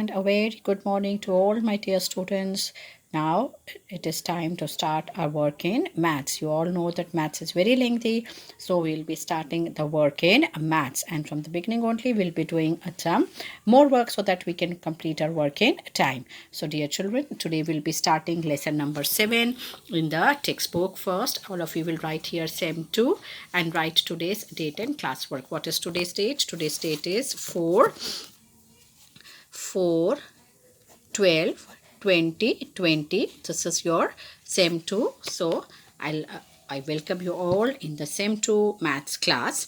and a very good morning to all my dear students. Now it is time to start our work in maths. You all know that maths is very lengthy, so we'll be starting the work in maths, and from the beginning only we'll be doing some more work so that we can complete our work in time. So dear children, today we'll be starting lesson number 7 in the textbook. First, all of you will write here SEM 2 and write today's date and classwork. What is today's date? Today's date is 4/12/2020. This is your SEM 2. So I welcome you all in the SEM 2 maths class.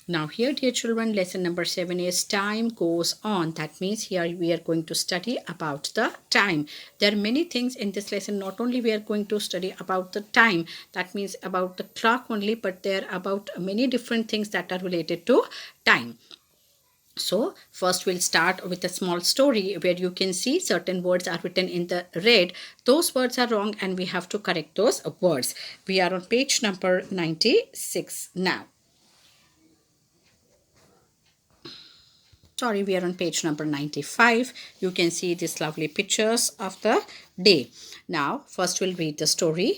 Now here, dear children, lesson number 7 is time goes on. That means here we are going to study about the time. There are many things in this lesson. Not only we are going to study about the time, that means about the clock only, but there are about many different things that are related to time. So first we'll start with a small story where you can see certain words are written in the red. Those words are wrong and we have to correct those words. We are on page number 96 now. Sorry, we are on page number 95. You can see these lovely pictures of the day. Now first we'll read the story.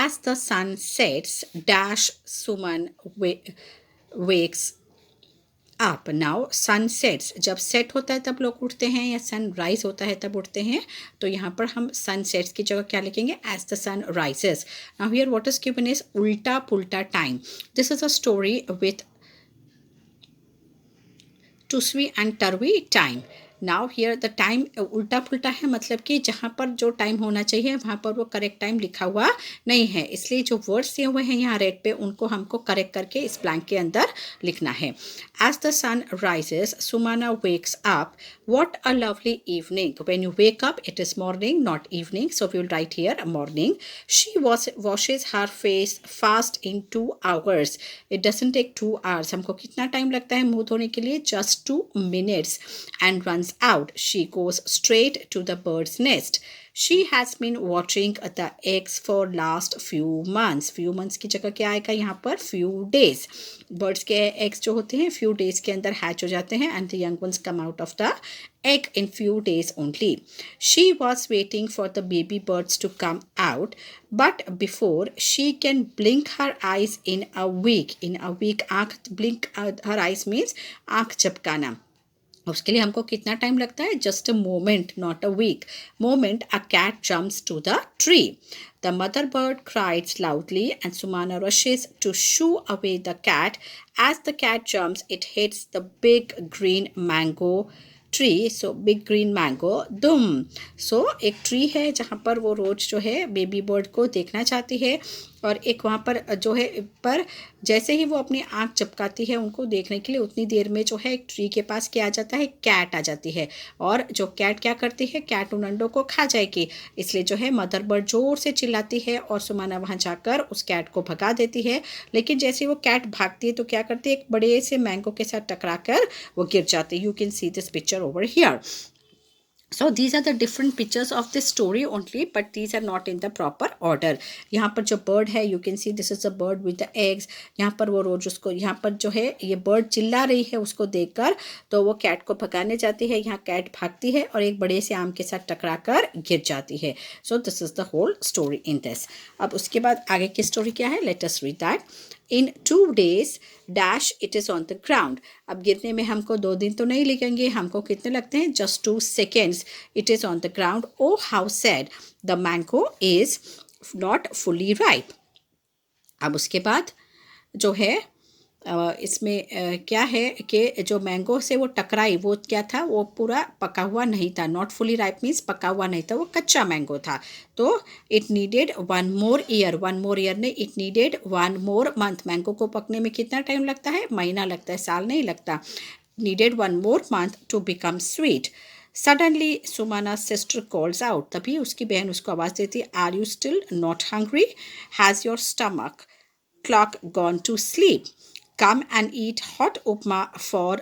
As the sun sets, dash Suman wakes आप. Now सन sets, जब set होता है तब लोग उठते हैं या sun rise होता है तब उठते हैं. तो यहाँ पर हम सन सेट्स की जगह क्या लिखेंगे? As the sun rises. Now here what is given is उल्टा पुल्टा time. This is a story with टुसवी एंड टरवी time. Now here the time उल्टा पुल्टा है, मतलब कि जहाँ पर जो टाइम होना चाहिए वहाँ पर वो करेक्ट टाइम लिखा हुआ नहीं है, इसलिए जो वर्ड्स दिए हुए हैं यहाँ रेड पे उनको हमको करेक्ट करके इस ब्लैंक के अंदर लिखना है. As the sun rises Sumana wakes up. What a lovely evening. When you wake up it is morning not evening, so we will write here morning. She washes her face fast in 2 hours. It doesn't take 2 hours. हमको कितना time लगता है मुंह धोने के लिए? Just 2 minutes. And runs out. She goes straight to the bird's nest. She has been watching the eggs for last few months. Few months की जगह क्या आएगा यहाँ पर? Few days. Birds के eggs जो होते हैं few days के अंदर hatch हो जाते हैं and the young ones come out of the egg in few days only. She was waiting for the baby birds to come out, but before she can blink her eyes in a week. In a week, आँख blink her eyes means आँख झपकाना. उसके लिए हमको कितना time लगता है? Just a moment, not a week. Moment a cat jumps to the tree. The mother bird cries loudly and Sumana rushes to shoo away the cat. As the cat jumps, it hits the big green mango tree. So big green mango दुम. सो एक tree है जहाँ पर वो रोज जो है baby bird को देखना चाहती है, और एक वहाँ पर जो है पर जैसे ही वो अपनी आँख झपकाती है उनको देखने के लिए, उतनी देर में जो है एक ट्री के पास क्या आ जाता है? कैट आ जाती है. और जो कैट क्या करती है? कैट उन अंडों को खा जाएगी, इसलिए जो है मदर बर्ड ज़ोर से चिल्लाती है और सुमाना वहाँ जाकर उस कैट को भगा देती है. लेकिन जैसे वो कैट भागती है तो क्या करती है? एक बड़े से मैंगो के साथ टकरा कर वो गिर जाती है. You can see this picture over here. So these are the different pictures of this story only, but these are not in the proper order. यहाँ पर जो bird है, you can see this is a bird with the eggs. यहाँ पर वो रोज उसको, यहाँ पर जो है ये bird चिल्ला रही है उसको देखकर, तो वो कैट को भगाने जाती है. यहाँ कैट भागती है और एक बड़े से आम के साथ टकरा कर गिर जाती है. So this is the whole story in this. अब उसके बाद आगे की स्टोरी क्या है? Let us read that. In 2 days dash it is on the ground. अब गिरने में हमको 2 दिन तो नहीं लगेंगे, हमको कितने लगते हैं? Just 2 seconds. It is on the ground. Oh how sad. The mango is not fully ripe. अब उसके बाद जो है इसमें क्या है कि जो मैंगो से वो टकराई वो क्या था? वो पूरा पका हुआ नहीं था. नॉट फुली राइप मीन्स पका हुआ नहीं था, वो कच्चा मैंगो था. तो it needed 1 more year. 1 more year ने it needed 1 more month. Mango को पकने में कितना टाइम लगता है? महीना लगता है, साल नहीं लगता. Needed 1 more month to become sweet. Suddenly Sumana's sister calls out. तभी उसकी बहन उसको आवाज़ देती है. Are you still not hungry? Has your stomach clock gone to sleep? Come and eat hot upma for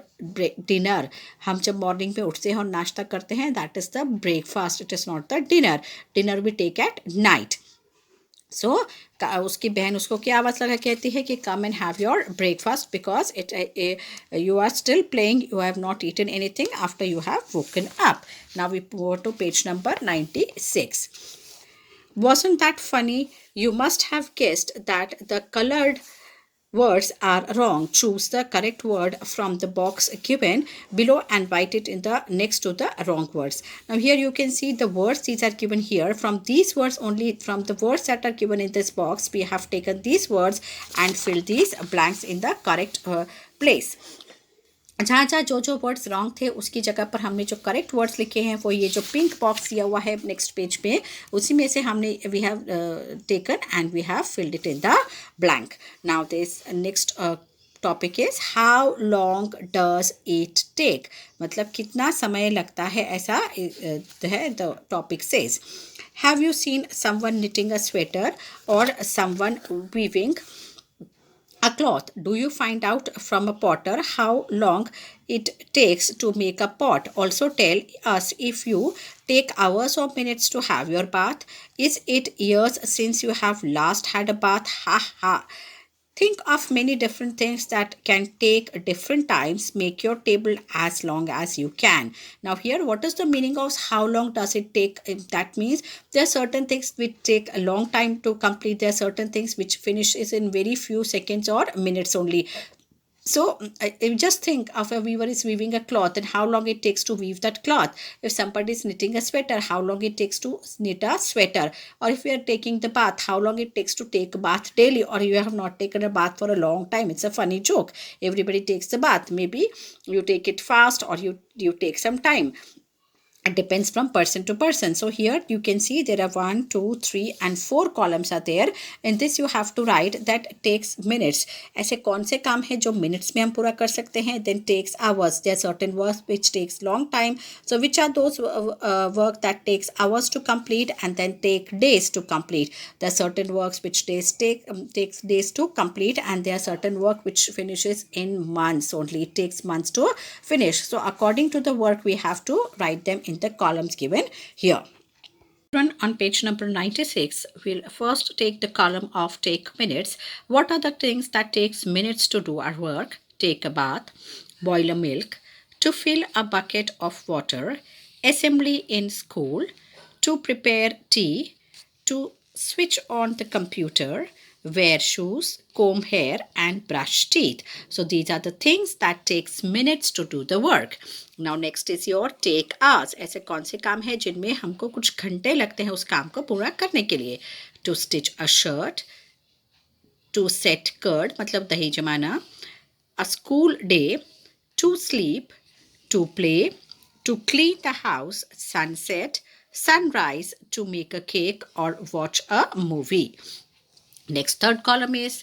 dinner. हम जब मॉर्निंग में उठते हैं और नाश्ता करते हैं, that is the breakfast. It is not the dinner. Dinner we take at night. सो उसकी बहन उसको क्या आवाज़ लगा कहती है कि come and have your breakfast because it you are still playing, you have not eaten anything after you have woken up. Now we go to page number 96. Wasn't that funny? You must have guessed that the colored words are wrong. Choose the correct word from the box given below and write it in the next to the wrong words. Now here you can see the words, these are given here. From these words only, from the words that are given in this box, we have taken these words and filled these blanks in the correct place. जहाँ जहाँ जो जो words wrong थे उसकी जगह पर हमने जो करेक्ट वर्ड्स लिखे हैं वो ये जो पिंक बॉक्स दिया हुआ है नेक्स्ट पेज पे, उसी में से हमने we have taken and we have filled it in the blank. Now this next topic is how long does it take, मतलब कितना समय लगता है, ऐसा है the topic says. Have you seen someone knitting a sweater और someone weaving a cloth? Do you find out from a potter how long it takes to make a pot? Also tell us if you take hours or minutes to have your bath. Is it years since you have last had a bath? Ha ha. Think of many different things that can take different times. Make your table as long as you can. Now here, what is the meaning of how long does it take? That means there are certain things which take a long time to complete. There are certain things which finishes in very few seconds or minutes only. So just think of a weaver is weaving a cloth and how long it takes to weave that cloth. If somebody is knitting a sweater, how long it takes to knit a sweater. Or if you are taking the bath, how long it takes to take a bath daily, or you have not taken a bath for a long time. It's a funny joke. Everybody takes the bath. Maybe you take it fast or you take some time. It depends from person to person. So here you can see there are 1, 2, 3 and 4 columns are there. In this you have to write that takes minutes. ऐसे कौन से काम है जो minutes में हम पूरा कर सकते हैं. Then takes hours. There are certain works which takes long time. So which are those work that takes hours to complete and then take days to complete. There are certain works which takes days to complete, and there are certain work which finishes in months only. It takes months to finish. So according to the work we have to write them in the columns given here. On page number 96, we'll first take the column of take minutes. What are the things that takes minutes to do our work? Take a bath, boil a milk, to fill a bucket of water, assembly in school, to prepare tea, to switch on the computer, wear shoes, comb hair and brush teeth. So these are the things that takes minutes to do the work. Now next is your take hours. ऐसे कौन से काम है जिनमें हमको कुछ घंटे लगते हैं उस काम को पूरा करने के लिए. To stitch a shirt, to set curd मतलब दही जमाना, a school day, to sleep, to play, to clean the house, sunset, sunrise, to make a cake or watch a movie. Next third column is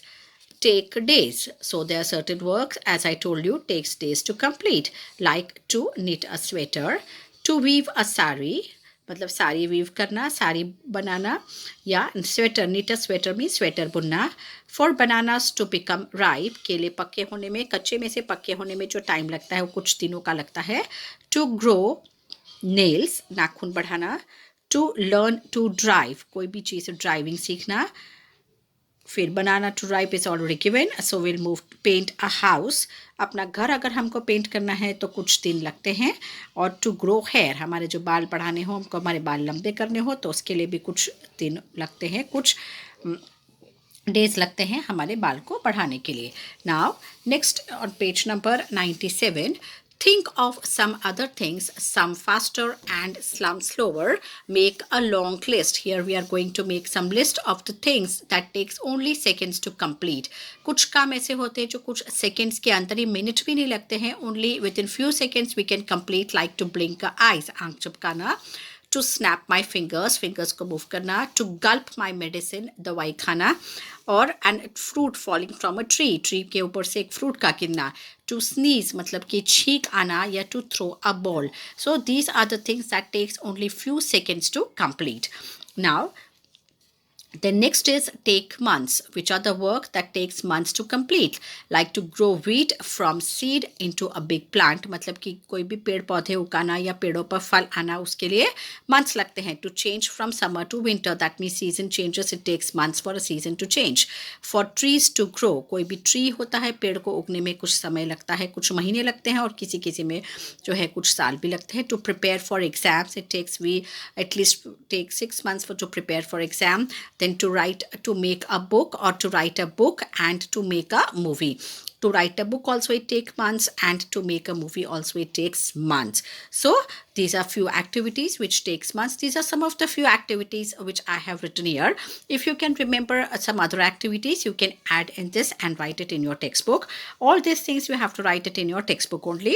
take days. So there are certain works, as I told you, takes days to complete, like to knit a sweater, to weave a sari, मतलब sari weave करना, साड़ी बनाना, या sweater, knit a sweater में sweater बुनना. For bananas to become ripe, केले पक्के होने में, कच्चे में से पक्के होने में जो टाइम लगता है वो कुछ दिनों का लगता है. To grow nails, नाखून बढ़ाना. To learn to drive, कोई भी चीज़ ड्राइविंग सीखना. फिर banana to ripe is already given. So will move paint a house, अपना घर अगर हमको पेंट करना है तो कुछ दिन लगते हैं. और टू ग्रो हेयर, हमारे जो बाल बढ़ाने हो, हमको हमारे बाल लंबे करने हो तो उसके लिए भी कुछ दिन लगते हैं, कुछ डेज लगते हैं हमारे बाल को बढ़ाने के लिए. Now next on page number 97, think of some other things, some faster and some slower. Make a long list. Here we are going to make some list of the things that takes only seconds to complete. कुछ काम ऐसे होते हैं जो कुछ seconds के अंदर ही, minute भी नहीं लगते हैं, only within few seconds we can complete, like to blink eyes, आंख झपकाना, to snap my fingers, fingers को move करना, to gulp my medicine, दवाई खाना, और and fruit falling from a tree, tree के ऊपर से एक fruit का गिरना, to sneeze मतलब कि छींक आना, या to throw a ball. So these are the things that takes only few seconds to complete. Now Then next is take months, which are the work that takes months to complete, like to grow wheat from seed into a big plant. मतलब कि कोई भी पेड़ पौधे उगाना या पेड़ों पर फल आना, उसके लिए months लगते हैं. To change from summer to winter, that means season changes, it takes months for a season to change. For trees to grow, कोई भी tree होता है, पेड़ को उगने में कुछ समय लगता है, कुछ महीने लगते हैं, और किसी किसी में जो है कुछ साल भी लगते हैं. To prepare for exams, it takes at least take 6 months to prepare for exam. Then to make a book, or to write a book, and to make a movie. To write a book also it takes months, and to make a movie also it takes months. So these are few activities which takes months. These are some of the few activities which I have written here. If you can remember some other activities, you can add in this and write it in your textbook. All these things you have to write it in your textbook only.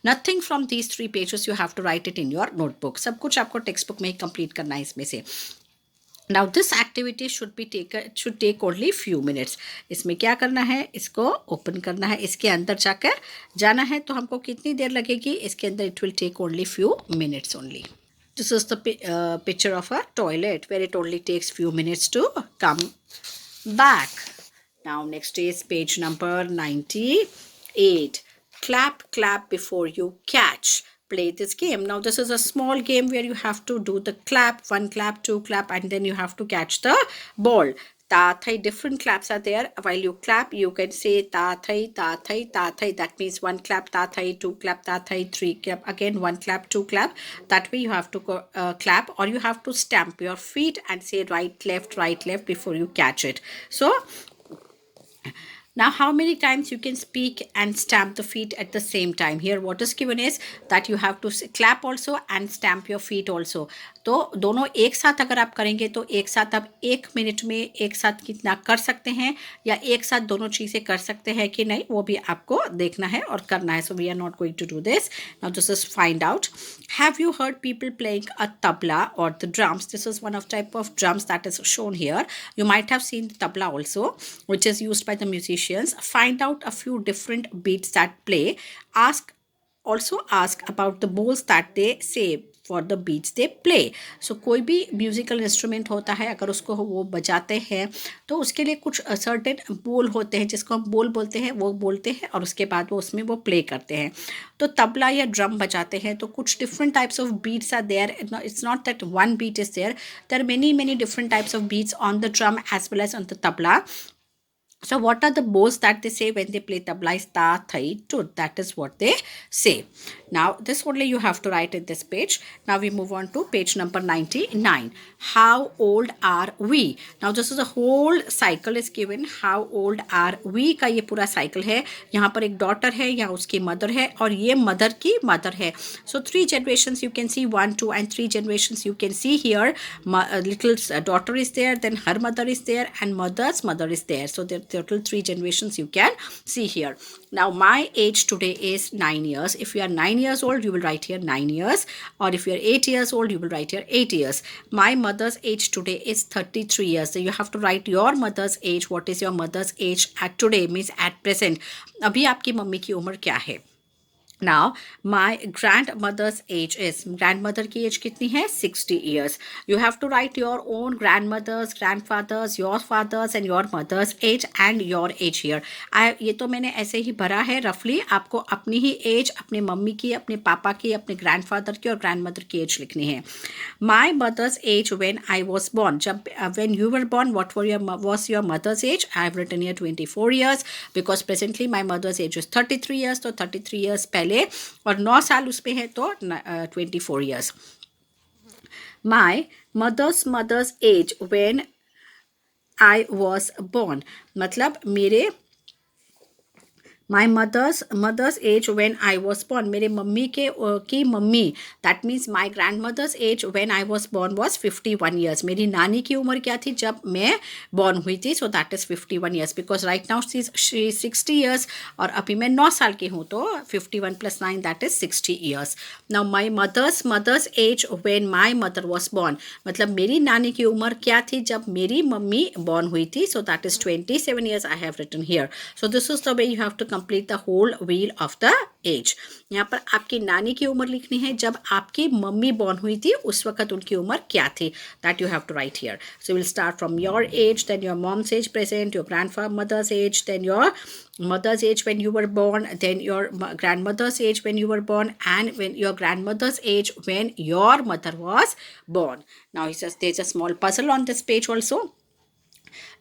Nothing from these 3 pages you have to write it in your notebook. सब कुछ आपको textbook में ही complete करना है इसमें से. Now this activity should take only few minutes. इसमें क्या करना है, इसको ओपन करना है, इसके अंदर जाकर जाना है. तो हमको कितनी देर लगेगी, इसके अंदर it will take only few minutes only. This is the picture of a toilet where it only takes few minutes to come back. Now next is page number 98. Clap before you catch. Play this game. Now this is a small game where you have to do the clap, 1 clap, 2 clap, and then you have to catch the ball. Ta thai, different claps are there. While you clap, you can say ta thai, ta thai, ta thai. That means 1 clap, ta thai, 2 clap, ta thai, 3 clap. Again 1 clap, 2 clap. That way you have to clap, or you have to stamp your feet and say right, left before you catch it. So now, how many times you can speak and stamp the feet at the same time? Here what is given is that you have to clap also and stamp your feet also. तो दोनों एक साथ अगर आप करेंगे तो एक साथ आप 1 मिनट में एक साथ कितना कर सकते हैं, या एक साथ दोनों चीज़ें कर सकते हैं कि नहीं, वो भी आपको देखना है और करना है. So we are not going to do this. Now this is find out. Have you heard people playing a tabla or the drums? This is one of type of drums that is shown here. You might have seen the tabla also, which is used by the musicians. Find out a few different beats that play. Also ask about the bowls that they say for the beats they play. So कोई भी musical instrument होता है, अगर उसको वो बजाते हैं तो उसके लिए कुछ सर्टेन बोल होते हैं, जिसको हम बोल बोलते हैं, वो बोलते हैं और उसके बाद वो उसमें वो प्ले करते हैं. तो तबला या ड्रम बजाते हैं तो कुछ different types of beats are there. It's not that one beat is there. There are many different types of beats on the drum as well as on the tabla. So what are the bowls that they say when they play tabla is ta, thai, tut. That is what they say. Now this only you have to write in this page. Now we move on to page number 99. How old are we? Now this is a whole cycle is given. How old are we का ये पूरा cycle है. यहाँ पर एक daughter है, यहाँ उसकी mother है, और ये mother की mother है. So 3 generations you can see, 1, 2 and 3 generations you can see here. Little daughter is there, then her mother is there, and mother's mother is there. So there total 3 generations you can see here. Now my age today is 9 years. If you are 9 years old, you will write here 9 years, or if you are 8 years old, you will write here 8 years. My mother's age today is 33 years. So you have to write your mother's age. What is your mother's age at today, means at present. अभी आपकी mummy की उम्र क्या है. Now my grandmother's age is, grandmother की age कितनी है, 60 years. You have to write your own grandmother's, grandfather's, your father's and your mother's age and your age here. ये तो मैंने ऐसे ही भरा है रफली. आपको अपनी ही एज, अपने मम्मी की, अपने पापा की, अपने ग्रैंडफादर की और ग्रैंडमदर की एज लिखनी है. My mother's age when I was born, जब when you were born, what was your mother's age? I have written here 24 years because presently my mother's age is 33 years. तो 33 years पहले और 9 साल उसमें है तो 24 years. My mother's age when I was born, मतलब मेरे my mother's age when I was born, मेरे मम्मी की mummy, that means my grandmother's age when I was born was 51 years. मेरी नानी की उम्र क्या थी जब मैं born हुई थी, so that is 51 years because right now she is 60 years और अभी मैं 9 साल की हूँ तो 51 plus 9 that is 60 years. Now my mother's age when my mother was born, मतलब मेरी नानी की उम्र क्या थी जब मेरी मम्मी born हुई थी, so that is 27 years I have written here. So this is the way you have to complete the whole wheel of the age. यहाँ पर आपकी नानी की उम्र लिखनी है. जब आपकी मम्मी बॉर्न हुई थी उस वक्त उनकी उम्र क्या थी, that you have to write here. So will start from your age, then your mom's age present, your grandmother's age, then your mother's age when you were born, then your grandmother's age when you were born, and when your grandmother's age when your mother was born. Now he says there's a small puzzle on this page also.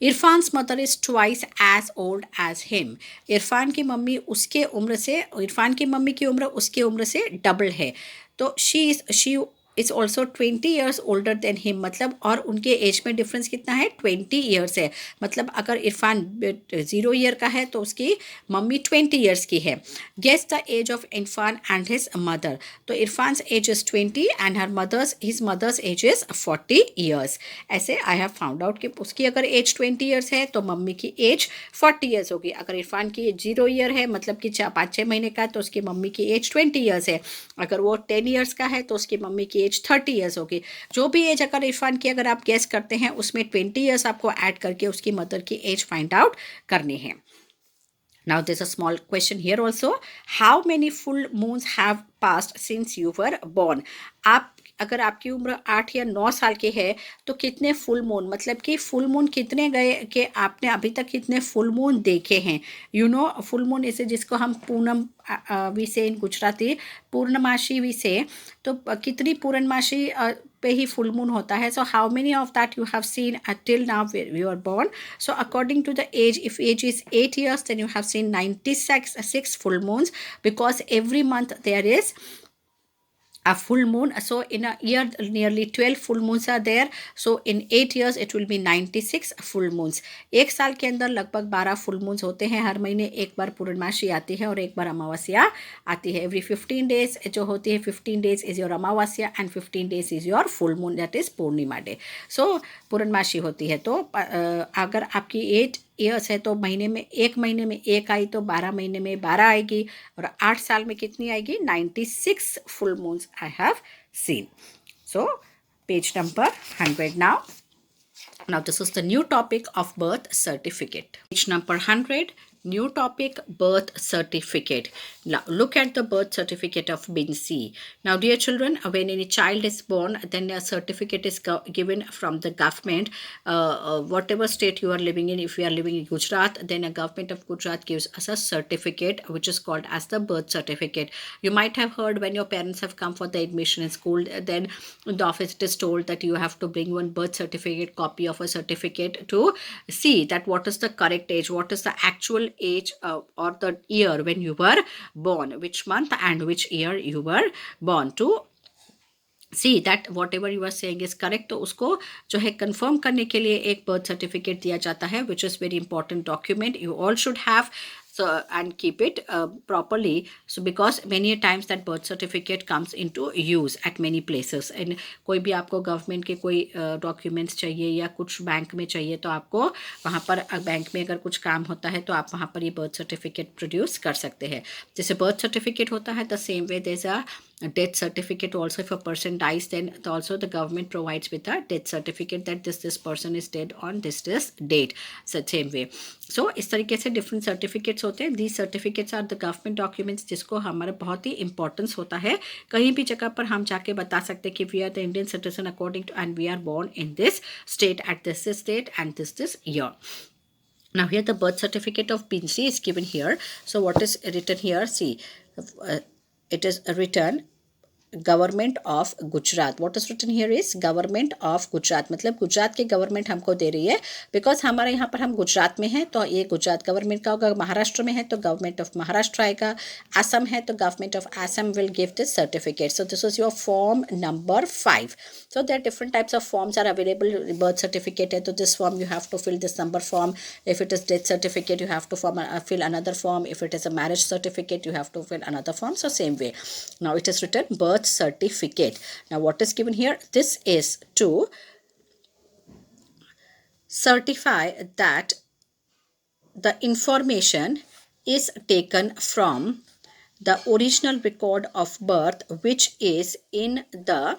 Irfan's mother is twice as old as him. Irfan की mummy उसके उम्र से, इरफान की mummy की उम्र उसकी उम्र से डबल है. तो she is also 20 years older than him. मतलब और उनके एज में डिफरेंस कितना है, 20 ईयर्स है. मतलब अगर इरफान 0 ईयर का है तो उसकी मम्मी 20 ईयर्स की है. Guess the age of Irfan and his mother. तो Irfan's age is 20 and his mother's age is 40 years. ऐसे आई हैव फाउंड आउट कि उसकी अगर एज 20 ईयर्स है तो मम्मी की एज 40 ईयर्स होगी. अगर इरफान की एज 0 ईयर है, मतलब कि 5-6 महीने का है, तो उसकी मम्मी की एज 20 ईयर्स है. अगर वो 10 ईयर्स का है तो उसकी मम्मी की एज 30 ईयर्स होगी. जो भी एज अगर इरफान की अगर आप गेस करते हैं उसमें 20 ईयर्स आपको ऐड करके उसकी मदर की एज फाइंड आउट करनी है. Now there's a small question here also. How many full moons have passed since you were born? आप अगर आपकी उम्र 8 या 9 साल की है तो कितने फुल मून, मतलब कि फुल मून कितने गए कि आपने अभी तक कितने फुल मून देखे हैं. फुल मून इसे जिसको हम पूनम वी से इन गुजराती पूर्णमासी वी से, तो कितनी पूर्णमासी पे ही फुल मून होता है. So how many of that you have seen till now you are born. So according to the age, if age is 8 years, then you have seen 96 full moons, because every month there is a full moon. So in a year nearly 12 full moons are there. So in 8 years it will be 96 full moons. एक साल के अंदर लगभग 12 full moons होते हैं. हर महीने एक बार पूर्णमासी आती है और एक बार अमावस्या आती है. एवरी 15 डेज जो होती है, 15 days is your amavasya and 15 days is your full moon, that is purnima day. So purnamasi होती है. तो अगर आपकी 8 ईयर्स है तो एक महीने में एक आई तो 12 महीने में 12 आएगी, और 8 साल में कितनी आएगी, 96 full moons I have seen. So page number 100 now. Now this is the new topic of birth certificate. Page number 100. New topic, birth certificate. Now look at the birth certificate of Binsi. Now dear children, when any child is born, then a certificate is given from the government. Whatever state you are living in, if you are living in Gujarat, then a government of Gujarat gives us a certificate which is called as the birth certificate. You might have heard when your parents have come for the admission in school, then in the office it is told that you have to bring one birth certificate, copy of a certificate, to see that what is the correct age, what is the actual age or the year when you were born, which month and which year you were born, to see that whatever you are saying is correct. तो उसको जो है confirm करने के लिए एक birth certificate दिया जाता है, which is very important document. You all should have and keep it properly. So because many times that birth certificate comes into use at many places, and कोई भी आपको गवर्नमेंट के कोई डॉक्यूमेंट्स चाहिए या कुछ बैंक में चाहिए तो आपको वहाँ पर बैंक में अगर कुछ काम होता है तो आप वहाँ पर ये बर्थ सर्टिफिकेट प्रोड्यूस कर सकते हैं. जैसे बर्थ सर्टिफिकेट होता है, the same way there is a death certificate also. If a person dies, then also the government provides with a death certificate that this person is dead on this date. So same way. So इस तरीके से different certificates होते हैं. These certificates are the government documents जिसको हमारा बहुत ही importance होता है. कहीं भी जगह पर हम जाके बता सकते हैं कि we are the Indian citizen according to, and we are born in this state at this state and this year. Now here the birth certificate of Binsi is given here. So what is written here? See, it is written government of Gujarat. What is written here is government of Gujarat. मतलब गुजरात की government हमको दे रही है, because हमारे यहाँ पर हम गुजरात में हैं तो ये गुजरात गवर्नमेंट का होगा. महाराष्ट्र में है तो गवर्नमेंट ऑफ महाराष्ट्र आएगा. असम है तो government of Assam will give this certificate. So this is your form number 5. So there are different types of forms are available. Birth certificate है तो this form you have to fill this number form. If it is death certificate you have to fill another form. If it is a marriage certificate you have to fill another form. So same way. Now it is written birth certificate. Now what is given here? This is to certify that the information is taken from the original record of birth which is in the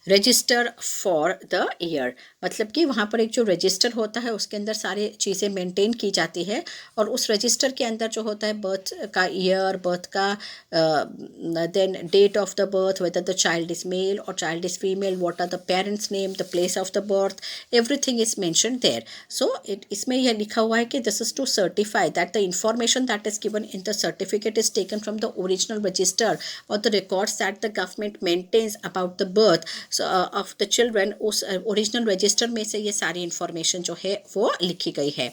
register for the year, मतलब कि वहाँ पर एक जो register होता है उसके अंदर सारी चीज़ें मेंटेन की जाती है, और उस रजिस्टर के अंदर जो होता है बर्थ का ईयर, बर्थ का then date of the birth, whether the child is male और child is female, what are the parents name, the place of the birth, everything is mentioned there. So इसमें यह लिखा हुआ है कि this is to certify that the information that is given in the certificate is taken from the original register और the records that the government maintains about the birth of the children. उस original register में से ये सारी information जो है वो लिखी गई है.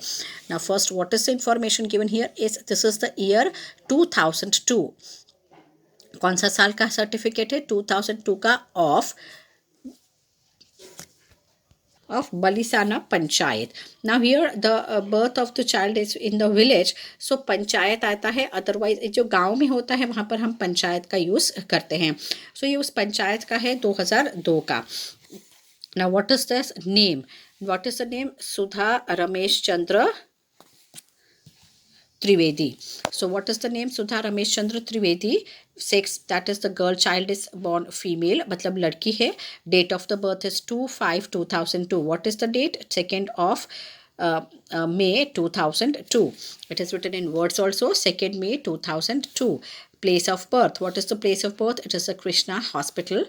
Now first what is the information given here is this is the year 2002. कौन सा साल का सर्टिफिकेट है? 2002 का of Balisana Panchayat. Now here the birth of the child is in the village, so panchayat आता है, अदरवाइज जो गांव में होता है वहाँ पर हम पंचायत का यूज़ करते हैं. सो ये उस पंचायत का है 2002 का. Now what is this name? What is the name? Sudha Ramesh Chandra Trivedi. So what is the name? Sudha Ramesh Chandra Trivedi. Sex, that is the girl child is born female, मतलब लड़की है. Date of the birth is 2/5/2002. What is the date? 2nd of May 2002. It is written in words also. 2nd May 2002. Place of birth. What is the place of birth? It is a Krishna Hospital.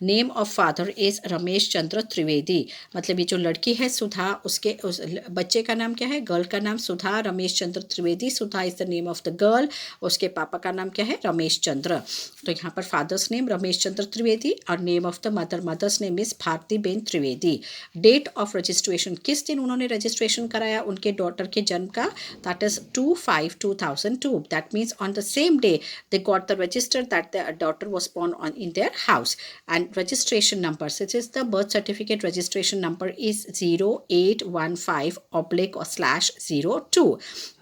Name of father is Ramesh Chandra Trivedi. मतलब ये जो लड़की है सुधा, उसके उस बच्चे का नाम क्या है? गर्ल का नाम Sudha Ramesh Chandra Trivedi. Sudha is the name of the girl. उसके पापा का नाम क्या है? रमेश चंद्र. तो यहाँ पर फादर्स नेम रमेश चंद्र त्रिवेदी और name of the mother's name is Bharti ben Trivedi. Date of registration, किस दिन उन्होंने रजिस्ट्रेशन कराया उनके डॉटर के जन्म का? That is 2/5/2002. That means on the same day they got the register that their daughter was born on in their house. And registration number, such as the birth certificate registration number is 0815//02.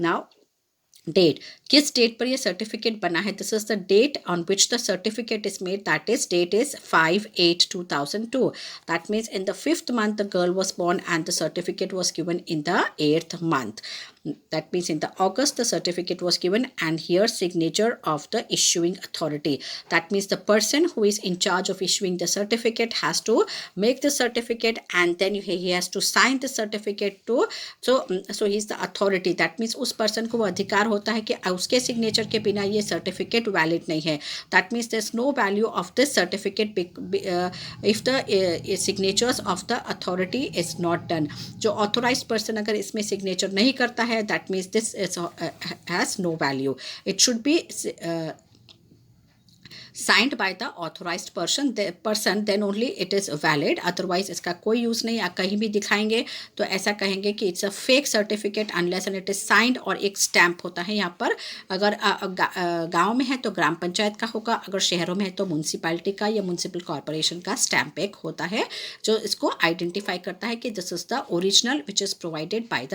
Now date, किस date पर ये certificate बना है? This is the date on which the certificate is made. That is date is 5/8/2002. That means in the 5th month the girl was born and the certificate was given in the 8th month. That means in the August the certificate was given, and here signature of the issuing authority. That means the person who is in charge of issuing the certificate has to make the certificate, and then he has to sign the certificate to. So he is the authority. That means उस person को वो अधिकार होता है कि उसके signature के बिना ये certificate valid नहीं है. That means there's no value of this certificate if the signatures of the authority is not done. जो authorized person अगर इसमें signature नहीं करता है, that means this is, has no value. It should be signed by the authorized person, then only it is valid. Otherwise इसका कोई use नहीं. आप कहीं भी दिखाएंगे तो ऐसा कहेंगे कि it's a fake certificate unless and it is signed, और एक स्टैम्प होता है यहाँ पर. अगर गांव में है तो ग्राम पंचायत का होगा, अगर शहरों में है तो म्यूनसिपैलिटी का या म्यूनसिपल कॉरपोरेशन का स्टैम्प एक होता है जो इसको आइडेंटिफाई करता है कि this is the original which is provided by the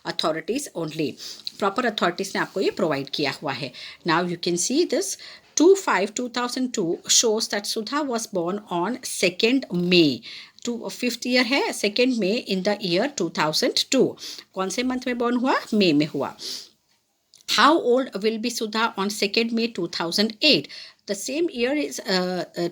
authorities only. Proper authorities ने आपको ये प्रोवाइड किया हुआ है. Now you can see this 2/5/2002 shows that Sudha was born on 2nd May. 5th year है, 2nd May in the year 2002. कौन से month में बॉर्न हुआ? मई में हुआ. How old will be Sudha on 2nd May 2008? The same year is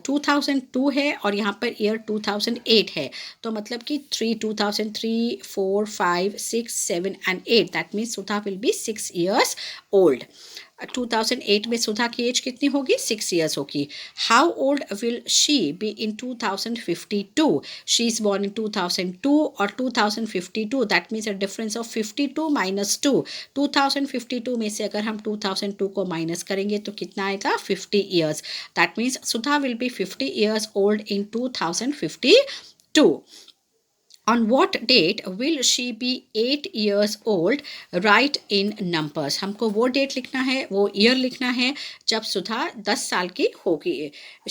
2002 है और यहाँ पर ईयर 2008 है. तो मतलब कि 2003, 4, 5, 6, 7 and 8. That means Sudha will be 6 years old. 2008 में सुधा की एज कितनी होगी? 6 years होगी. How old will she be in 2052? She is born in 2002 और 2052. That means a difference of 52 - 2. 2052 में से अगर हम 2002 को माइनस करेंगे तो कितना आएगा? 50 years. That means Sudha will be 50 years old in 2052. On what date will she be 8 years old? Write in numbers. हमको वो डेट लिखना है, वो ईयर लिखना है जब सुधा 10 साल की होगी.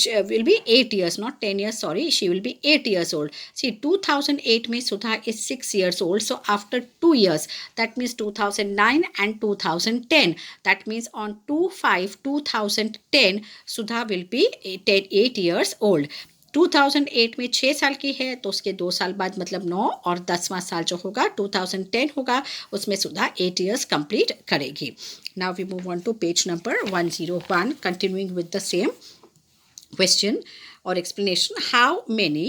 She will be 8 years, not 10 years, sorry. She will be 8 years old. See, 2008 में सुधा is 6 years old. So after 2 years, that means 2009 and 2010. That means on 2/5/2010, Sudha will be 8 years old. 2008 में 6 साल की है तो उसके 2 साल बाद मतलब 9 और 10वां साल जो होगा 2010 होगा, उसमें सुधा 8 years कंप्लीट करेगी. Now we move on to page number 101, continuing with the same question. और explanation. How many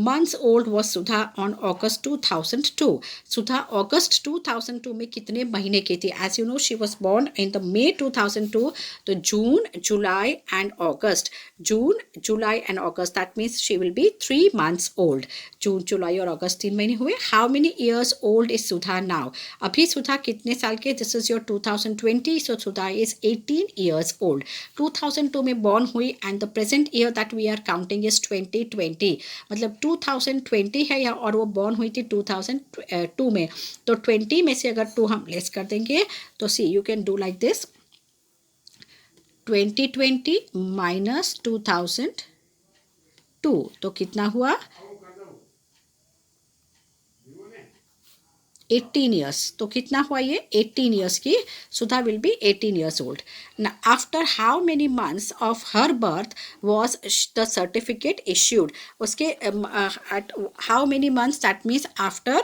months old was Sudha on August 2002? Sudha August 2002 में कितने महीने की थी? As you know, she was born in the May 2002. तो June, July and August. June, July and August. That means she will be 3 months old. June, July और August 3 महीने हुए. How many years old is Sudha now? अभी सुधा कितने साल के? This is your 2020. So Sudha is 18 years old. 2002 में born हुई and the present year that we are counting is 2020. मतलब 2020 है या और वो born हुई थी 2002 में. तो 20 में से अगर 2 हम लेस कर देंगे तो see you can do like this. 2020 minus 2002 तो कितना हुआ? 18 years. तो कितना हुआ ये? 18 years की सुधा will be 18 years old. Now, after how many months of her birth was the certificate issued? उसके at how many months? That means after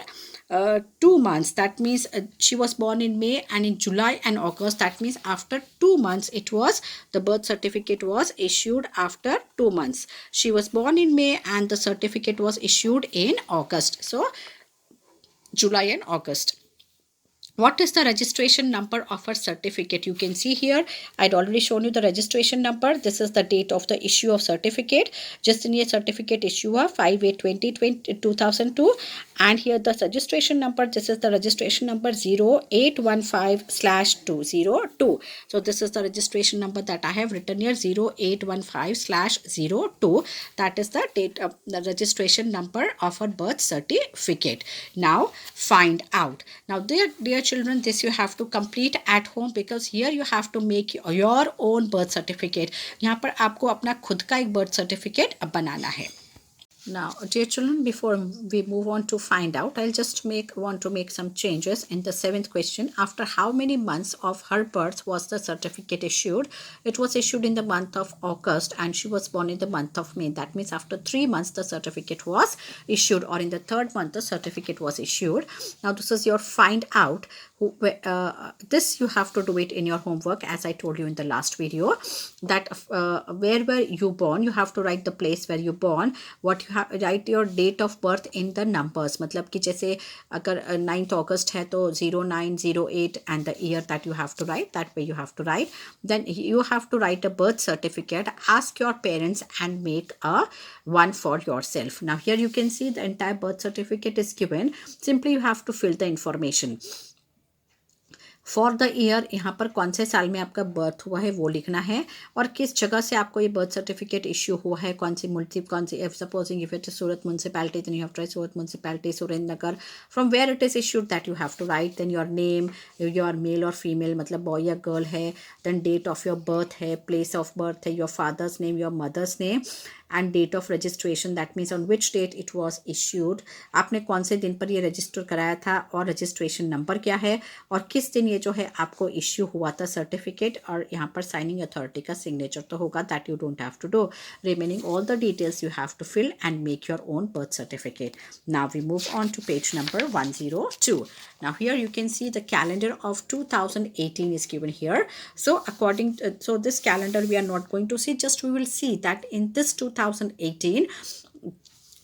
2 months. That means she was born in May and in July and August. That means after 2 months it was, the birth certificate was issued after 2 months. She was born in May and the certificate was issued in August. So July and August. What is the registration number of her certificate? You can see here, I'd already shown you the registration number. This is the date of the issue of certificate. Just in a certificate issue of 5/8/2002. And here the registration number, this is the registration number 0815/202. So this is the registration number that I have written here, 0815/02. That is the date of the registration number of her birth certificate. Now find out. Now dear children, this you have to complete at home because here you have to make your own birth certificate. यहाँ पर आपको अपना खुद का एक birth certificate बनाना है. Now, dear children, before we move on to find out, I'll just want to make some changes in the 7th question. After how many months of her birth was the certificate issued? It was issued in the month of August and she was born in the month of May. That means after 3 months the certificate was issued, or in the 3rd month the certificate was issued. Now this is your find out. This you have to do it in your homework, as I told you in the last video, that where were you born, you have to write the place where you born. What you have, write your date of birth in the numbers. मतलब कि जैसे अगर 9th August है तो 0908 and the year that you have to write, that way you have to write. Then you have to write a birth certificate, ask your parents and make a one for yourself. Now here you can see the entire birth certificate is given. Simply you have to fill the information. For the year, यहाँ पर कौन से साल में आपका birth हुआ है वो लिखना है, और किस जगह से आपको ये बर्थ सर्टिफिकेट इश्यू हुआ है, कौन सी supposing if it is Surat municipality, then you have to write Surat municipality, Surendranagar. From where it is issued that you have to write. Then your name, your male और फीमेल मतलब boy या girl है. Then date of your birth है, place of birth है, your father's name, your mother's name and date of registration, that means on which date it was issued. आपने कौन से दिन पर ये रजिस्टर कराया था और रजिस्ट्रेशन नंबर क्या है, और किस दिन ये जो है आपको इश्यू हुआ था सर्टिफिकेट, और यहाँ पर साइनिंग अथॉरिटी का सिग्नेचर तो होगा, that you don't have to do. Remaining all the details you have to fill and make your own birth certificate. Now we move on to page number 102. Now here you can see the calendar of 2018 is given here. So so this calendar we are not going to see, just we will see that in this 2018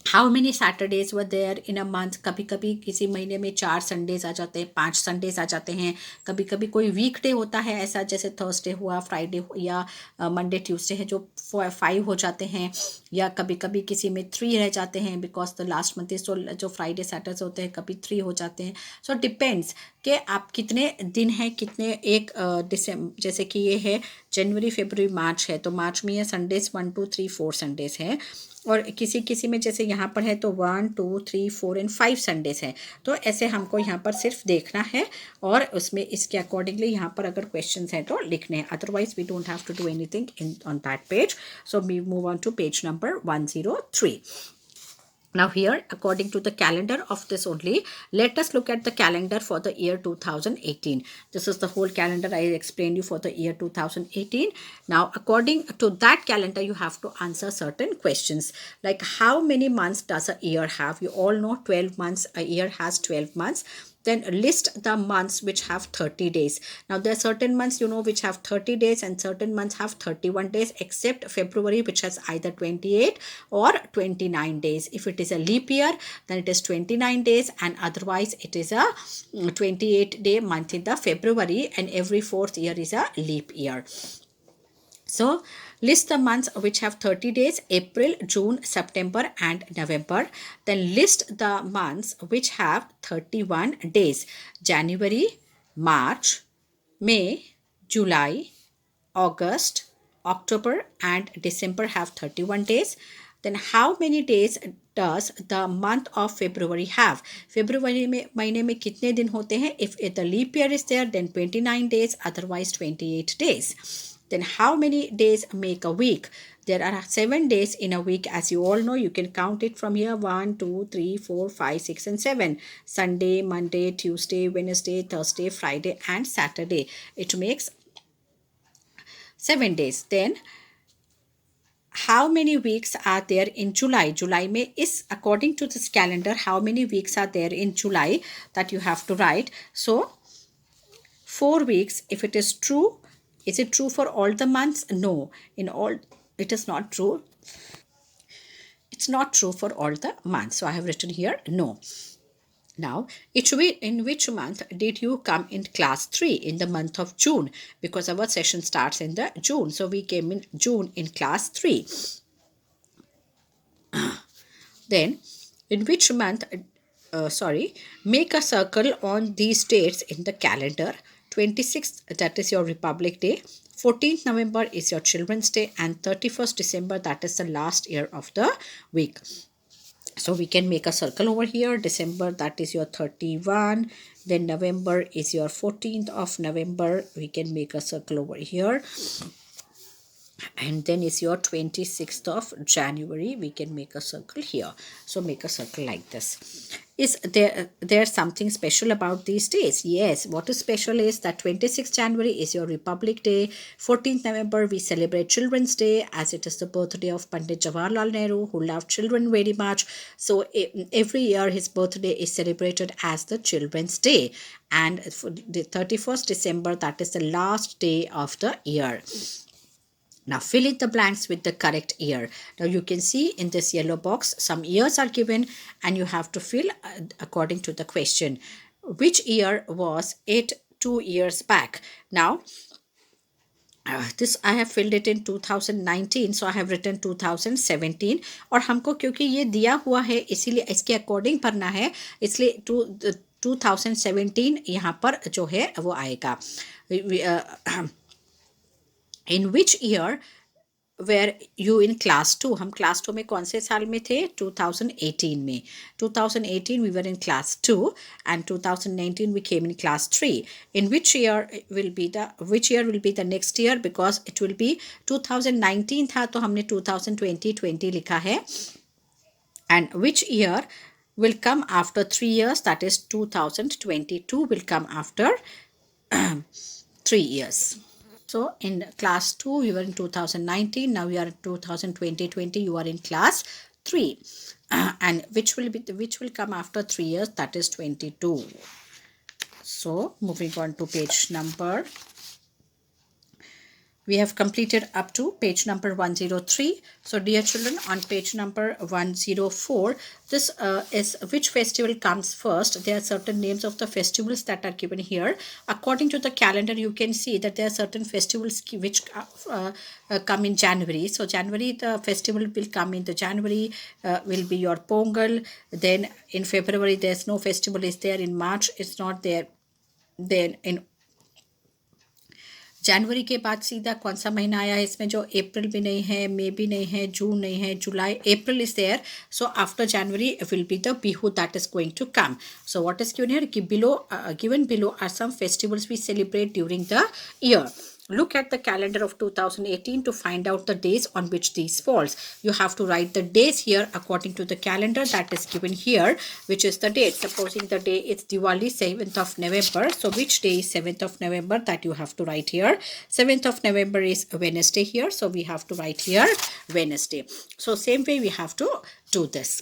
how many Saturdays were there in a month. कभी कभी किसी महीने में 4 Sundays आ जाते हैं, 5 Sundays आ जाते हैं. कभी कभी कोई वीकडे होता है ऐसा, जैसे थर्सडे हुआ, फ्राइडे या मंडे ट्यूसडे है जो 5 हो जाते हैं, या कभी कभी किसी में 3 रह जाते हैं बिकॉज द लास्ट मंथ जो फ्राइडे सैटरडे होते हैं कभी 3 हो जाते हैं. सो डिपेंड्स कि आप कितने दिन हैं, कितने एक दिसंबर, जैसे कि ये है जनवरी फरवरी मार्च है, तो मार्च में ये संडेज 1 2 3 4 संडेज हैं, और किसी किसी में जैसे यहाँ पर है तो 1 2 3 4 एंड 5 संडेज हैं. तो ऐसे हमको यहाँ पर सिर्फ देखना है और उसमें इसके अकॉर्डिंगली यहाँ पर अगर क्वेश्चंस हैं तो लिखने हैं, otherwise we don't have to do anything in on that page. So we move on to page number 103. Now here, according to the calendar of this only, let us look at the calendar for the year 2018. This is the whole calendar I explained you for the year 2018. Now, according to that calendar, you have to answer certain questions. Like how many months does a year have? You all know 12 months. A year has 12 months. Then list the months which have 30 days. Now there are certain months which have 30 days and certain months have 31 days, except February, which has either 28 or 29 days. If it is a leap year, then it is 29 days, and otherwise it is a 28-day month in the February, and every fourth year is a leap year. So list the months which have 30 days: April, June, September and November. Then list the months which have 31 days: January, March, May, July, August, October and December have 31 days. Then how many days does the month of February have? February में महीने में कितने दिन होते हैं? If the leap year is there, then 29 days, otherwise 28 days. Then how many days make a week? There are 7 days in a week, as you all know. You can count it from here: 1, 2, 3, 4, 5, 6 and 7. Sunday, Monday, Tuesday, Wednesday, Thursday, Friday and Saturday. It makes 7 days. Then how many weeks are there in July? July mein is, according to this calendar, how many weeks are there in July, that you have to write. So 4 weeks. If it is true, is it true for all the months? No, in all it is not true. It's not true for all the months. So I have written here no. Now, in which month did you come in class 3? In the month of June, because our session starts in the June. So we came in June in class 3. Then, in which month, make a circle on these dates in the calendar. 26th, that is your Republic Day. 14th November is your Children's Day, and 31st December, that is the last year of the week. So we can make a circle over here. December, that is your 31. Then November is your 14th of November. We can make a circle over here. And then is your 26th of January. We can make a circle here. So make a circle like this. Is there something special about these days? Yes. What is special is that 26th January is your Republic Day. 14th November we celebrate Children's Day, as it is the birthday of Pandit Jawaharlal Nehru, who loved children very much. So every year his birthday is celebrated as the Children's Day. And for the 31st December, that is the last day of the year. Now fill in the blanks with the correct year. Now you can see in this yellow box some years are given, and you have to fill according to the question. Which year was it 2 years back? Now this I have filled it in 2019, so I have written 2017. और हमको क्योंकि ये दिया हुआ है इसीलिए इसके according भरना है, इसलिए 2017 यहाँ पर जो है वो आएगा. In which year were you in class 2? हम class 2 में कौन से साल में थे? 2018 में. 2018 we were in class 2, and 2019 we came in class 3. In which year will be the next year? Because it will be 2019 था तो हमने 2020 लिखा है. And which year will come after 3 years? That is 2022 will come after 3 years. So in class 2 you were in 2019, now you are in 2020, you are in class 3. And which will come after 3 years? That is 22. So moving on to page number, we have completed up to page number 103. So dear children, on page number 104, this is which festival comes first. There are certain names of the festivals that are given here. According to the calendar, you can see that there are certain festivals which come in January. So January, the festival will come in the January, will be your Pongal. Then in February, there's no festival is there. In March, it's not there. Then in जनवरी के बाद सीधा कौन सा महीना आया है इसमें? जो अप्रैल भी नहीं है, मई भी नहीं है, जून नहीं है, July, April is there. So after January will be the Bihu that is going to come. So what is given here कि given below are some festivals we celebrate during the year. Look at the calendar of 2018 to find out the days on which these falls. You have to write the days here according to the calendar that is given here, which is the date. Supposing the day is Diwali, 7th of November. So which day is 7th of November? That you have to write here. 7th of November is Wednesday here. So we have to write here Wednesday. So same way we have to do this.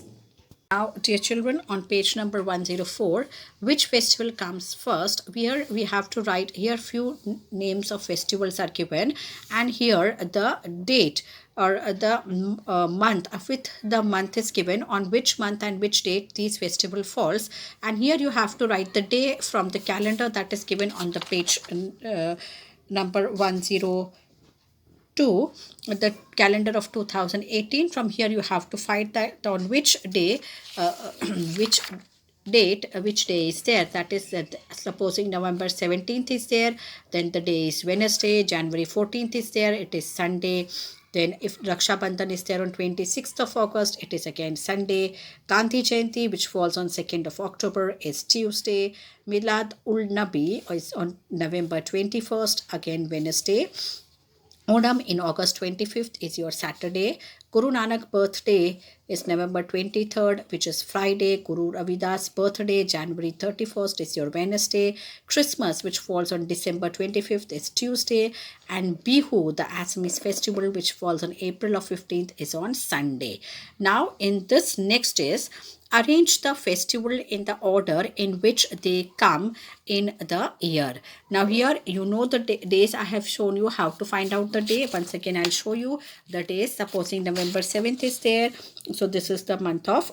Now, dear children, on page number 104, which festival comes first? Here we have to write, here few names of festivals are given, and here the date or the month of which the month is given, on which month and which date these festival falls. And here you have to write the day from the calendar that is given on the page number 102, the calendar of 2018. From here you have to find that on which day which date which day is there. That is supposing November 17th is there, then the day is Wednesday. January 14th is there, it is Sunday. Then if Raksha Bandhan is there on 26th of August, it is again Sunday. Gandhi Jayanti, which falls on 2nd of October, is Tuesday. Milad ul Nabi is on November 21st, again Wednesday. Onam in August 25th is your Saturday. Guru Nanak birthday is November 23rd, which is Friday. Guru Ravidas birthday, January 31st, is your Wednesday. Christmas, which falls on December 25th, is Tuesday. And Bihu, the Assamese festival, which falls on April of 15th, is on Sunday. Now, in this next is, arrange the festival in the order in which they come in the year. Now here you know the days. I have shown you how to find out the day. Once again I'll show you the days. Supposing November 7th is there, so this is the month of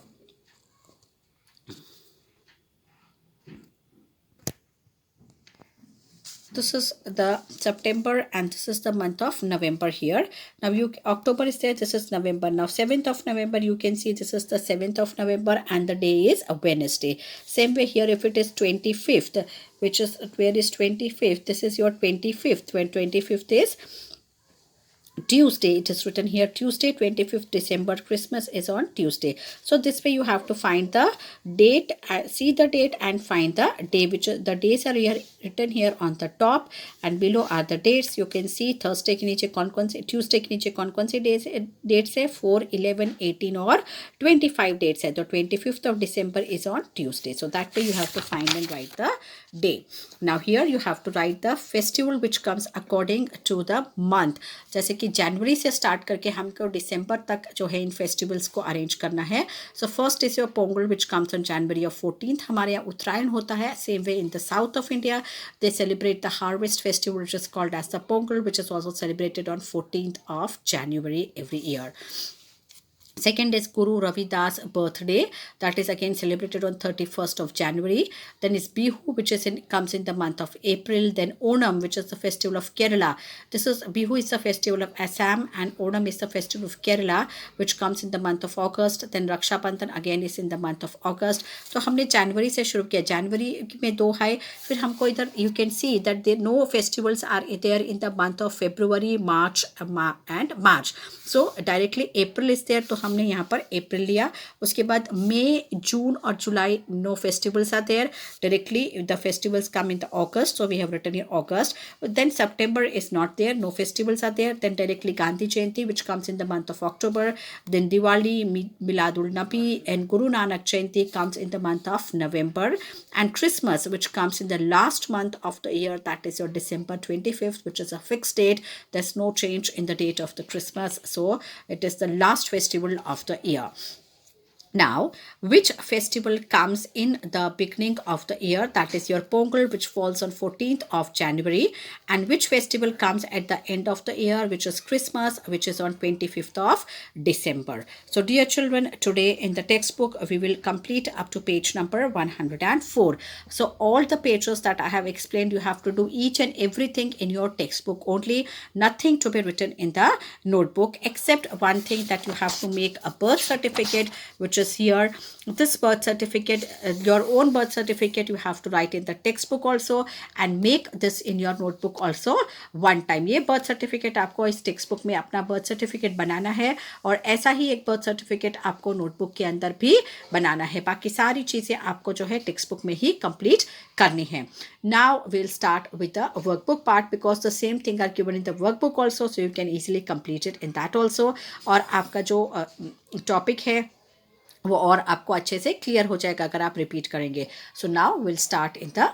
this is the September, and this is the month of November here. Now you October is there, this is November. Now 7th of November, you can see this is the 7th of November and the day is a Wednesday. Same way here, if it is 25th, which is, where is 25th? This is your 25th, when 25th is Tuesday. It is written here Tuesday, 25th December. Christmas is on Tuesday. So this way you have to find the date, see the date and find the day, which the days are here written here on the top, and below are the dates. You can see Thursday के नीचे कौन से, Tuesday के नीचे कौन से dates है, 4, 11, 18 और 25 dates है. तो 25th of December is on Tuesday. So that way you have to find and write the day. Now here you have to write the festival which comes according to the month. जैसे कि जनवरी से start करके हमको दिसंबर तक जो है इन festivals को arrange करना है. So first is your Pongal which comes on January of 14th. हमारे यहाँ उत्तरायण होता है. Same way in the south of India they celebrate the harvest festival, which is called as the Pongal, which is also celebrated on 14th of January every year. Second is Guru Ravidas birthday, that is again celebrated on 31st of January. Then is Bihu, which is comes in the month of April. Then Onam, which is the festival of Kerala. This is Bihu is the festival of Assam, and Onam is the festival of Kerala, which comes in the month of August. Then Raksha Bandhan again is in the month of August. तो हमने जनवरी से शुरू किया. जनवरी में 2 है. फिर हमको इधर you can see that there no festivals are there in the month of February, March and March. So directly April is there, तो हमने यहाँ पर अप्रैल लिया. उसके बाद मई, जून और July no festivals are there. Directly the festivals come in the August, so we have written in August. Then September is not there, no festivals are there. Then directly Gandhi Jayanti which comes in the month of October. Then Diwali, Miladul Nabi and Guru Nanak Jayanti comes in the month of November, and Christmas which comes in the last month of the year, that is your December 25th, which is a fixed date. There's no change in the date of the Christmas, so it is the last festival of the year. Now, which festival comes in the beginning of the year? That is your Pongal, which falls on 14th of January. And which festival comes at the end of the year, which is Christmas, which is on 25th of December. So, dear children, today in the textbook, we will complete up to page number 104. So, all the pages that I have explained, you have to do each and everything in your textbook only. Nothing to be written in the notebook, except one thing, that you have to make a birth certificate, which is here. This birth certificate, your own birth certificate, you have to write in the textbook also, and make this in your notebook also one time. ये birth certificate आपको इस textbook में अपना birth certificate बनाना है, और ऐसा ही एक birth certificate आपको notebook के अंदर भी बनाना है. बाकी सारी चीज़ें आपको जो है textbook में ही complete करनी है. Now we'll start with the workbook part, because the same thing are given in the workbook also, so you can easily complete it in that also. और आपका जो topic है वो और आपको अच्छे से क्लियर हो जाएगा अगर आप रिपीट करेंगे. So now will start in the